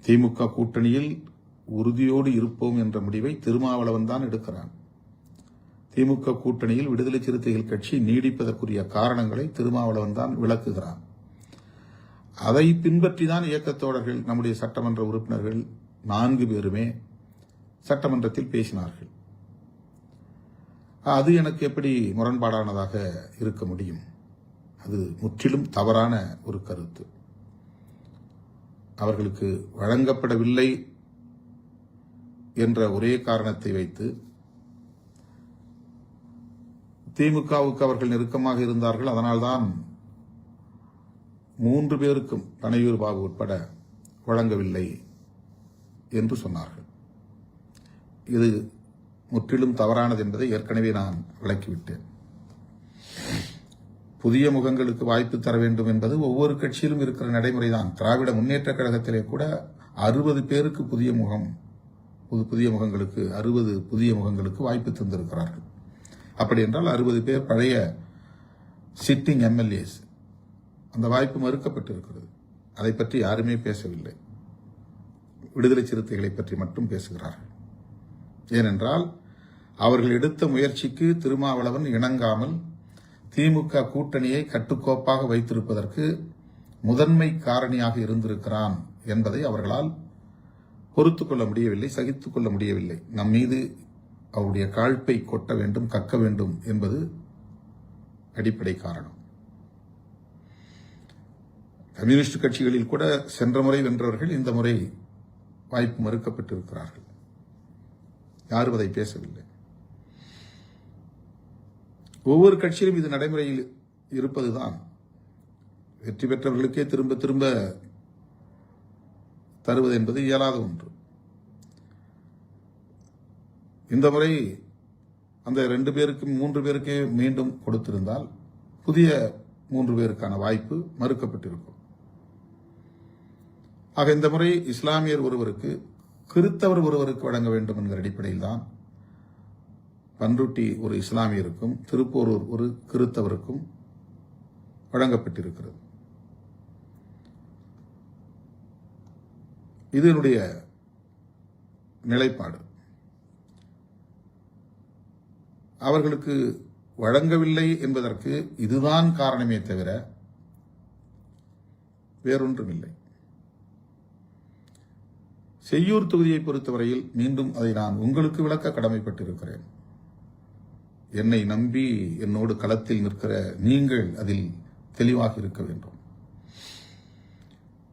திமுக கூட்டணியில் உறுதியோடு இருப்போம் என்ற முடிவை திருமாவளவன் தான் எடுக்கிறான். திமுக கூட்டணியில் விடுதலை சிறுத்தைகள் கட்சி நீடிப்பதற்குரிய காரணங்களை திருமாவளவன் தான் விளக்குகிறான். அதை பின்பற்றிதான் இயக்கத்தோழர்கள், நம்முடைய சட்டமன்ற உறுப்பினர்கள் 4 பேருமே சட்டமன்றத்தில் பேசினார்கள். அது எனக்கு எப்படி முரண்பாடானதாக இருக்க முடியும்? அது முற்றிலும் தவறான ஒரு கருத்து. அவர்களுக்கு வழங்கப்படவில்லை என்ற ஒரே காரணத்தை வைத்து திமுகவுக்கு அவர்கள் நெருக்கமாக இருந்தார்கள். அதனால்தான் 3 பேருக்கும் பனையூர் பாபு உட்பட வழங்கவில்லை என்று சொன்னார்கள். இது முற்றிலும் தவறானது என்பதை ஏற்கனவே நான் விளக்கிவிட்டேன். புதிய முகங்களுக்கு வாய்ப்பு தர வேண்டும் என்பது ஒவ்வொரு கட்சியிலும் இருக்கிற நடைமுறைதான். திராவிட முன்னேற்ற கழகத்திலே கூட 60 பேருக்கு புதிய முகங்களுக்கு 60 புதிய முகங்களுக்கு வாய்ப்பு தந்திருக்கிறார்கள். அப்படி என்றால் 60 பேர் பழைய சிட்டிங் எம்எல்ஏஸ். அந்த வாய்ப்பு மறுக்கப்பட்டிருக்கிறது. அதை பற்றி யாருமே பேசவில்லை. விடுதலை சிறுத்தைகளை பற்றி மட்டும் பேசுகிறார்கள். ஏனென்றால் அவர்கள் எடுத்த முயற்சிக்கு திருமாவளவன் இணங்காமல் திமுக கூட்டணியை கட்டுக்கோப்பாக வைத்திருப்பதற்கு முதன்மை காரணியாக இருந்திருக்கிறான் என்பதை அவர்களால் பொறுத்துக் கொள்ள முடியவில்லை, சகித்துக் கொள்ள முடியவில்லை. நம் மீது அவருடைய காழ்ப்பை கொட்ட வேண்டும், கக்க வேண்டும் என்பது அடிப்படை காரணம். கம்யூனிஸ்ட் கட்சிகளில் கூட சென்ற முறை வென்றவர்கள் இந்த முறை வாய்ப்பு மறுக்கப்பட்டிருக்கிறார்கள். யாரும் அதை பேசவில்லை. ஒவ்வொரு கட்சியிலும் இது நடைமுறையில் இருப்பதுதான். வெற்றி பெற்றவர்களுக்கே திரும்ப திரும்ப தருவது என்பது இயலாத ஒன்று. இந்த முறை அந்த 2 பேருக்கு 3 பேருக்கே மீண்டும் கொடுத்திருந்தால் புதிய 3 பேருக்கான வாய்ப்பு மறுக்கப்பட்டிருக்கும். ஆக இந்த முறை இஸ்லாமியர் ஒருவருக்கு, கிறித்தவர் ஒருவருக்கு வழங்க வேண்டும் என்கிற அடிப்படையில் தான் பன்ருட்டி ஒரு இஸ்லாமியருக்கும் திருப்போரூர் ஒரு கிறித்தவருக்கும் வழங்கப்பட்டிருக்கிறது. இது என்னுடைய நிலைப்பாடு. அவர்களுக்கு வழங்கவில்லை என்பதற்கு இதுதான் காரணமே தவிர வேறொன்றுமில்லை. செய்யூர் தொகுதியை பொறுத்தவரையில் மீண்டும் அதை நான் உங்களுக்கு விளக்க கடமைப்பட்டிருக்கிறேன். என்னை நம்பி என்னோடு களத்தில் நிற்கிற நீங்கள் அதில் தெளிவாக இருக்க வேண்டும்.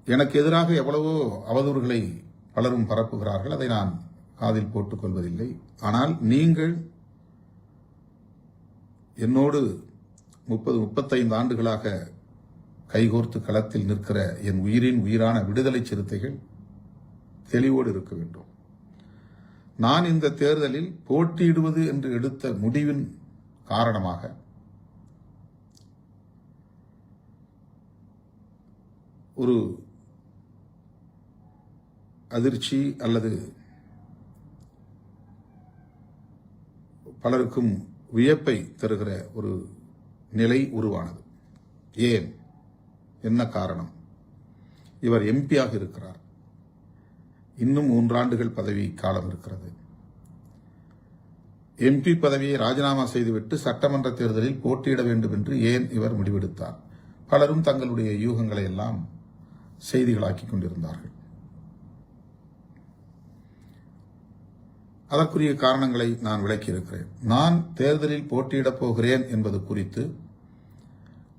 எனக்கு எதிராக எவ்வளவோ அவதூறுகளை பலரும் பரப்புகிறார்கள். அதை நான் காதில் போட்டுக் கொள்வதில்லை. ஆனால் நீங்கள் என்னோடு 30-35 ஆண்டுகளாக கைகோர்த்து களத்தில் நிற்கிற என் உயிரின் உயிரான விடுதலை சிறுத்தைகள் தெளிவோடு இருக்க வேண்டும். நான் இந்த தேர்தலில் போட்டியிடுவது என்று எடுத்த முடிவின் காரணமாக ஒரு அதிர்ச்சி அல்லது பலருக்கும் வியப்பை தருகிற ஒரு நிலை உருவானது. ஏன், என்ன காரணம்? இவர் எம்பியாக இருக்கிறார். இன்னும் 3 ஆண்டுகள் பதவி காலம் இருக்கிறது. எம்பி பதவியை ராஜினாமா செய்துவிட்டு சட்டமன்ற தேர்தலில் போட்டியிட வேண்டும் என்று ஏன் இவர் முடிவெடுத்தார்? பலரும் தங்களுடைய யூகங்களை எல்லாம் செய்திகளாக்கிக் கொண்டிருந்தார்கள். அதற்குரிய காரணங்களை நான் விளக்கியிருக்கிறேன். நான் தேர்தலில் போட்டியிடப் போகிறேன் என்பது குறித்து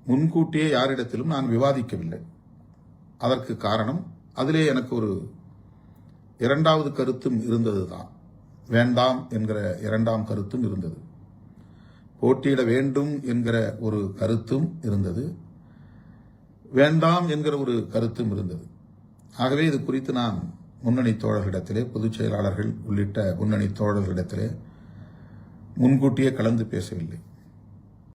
முன்கூட்டியே யாரிடத்திலும் நான் விவாதிக்கவில்லை. அதற்கு காரணம், அதிலே எனக்கு ஒரு 2வது கருத்தும் இருந்ததுதான். வேண்டாம் என்கிற 2ஆம் கருத்தும் இருந்தது. போட்டியிட வேண்டும் என்கிற ஒரு கருத்தும் இருந்தது. வேண்டாம் என்கிற ஒரு கருத்தும் இருந்தது. ஆகவே இது குறித்து நான் முன்னணி தோழர்களிடத்திலே, பொதுச் செயலாளர்கள் உள்ளிட்ட முன்னணி தோழர்களிடத்திலே முன்கூட்டியே கலந்து பேசவில்லை.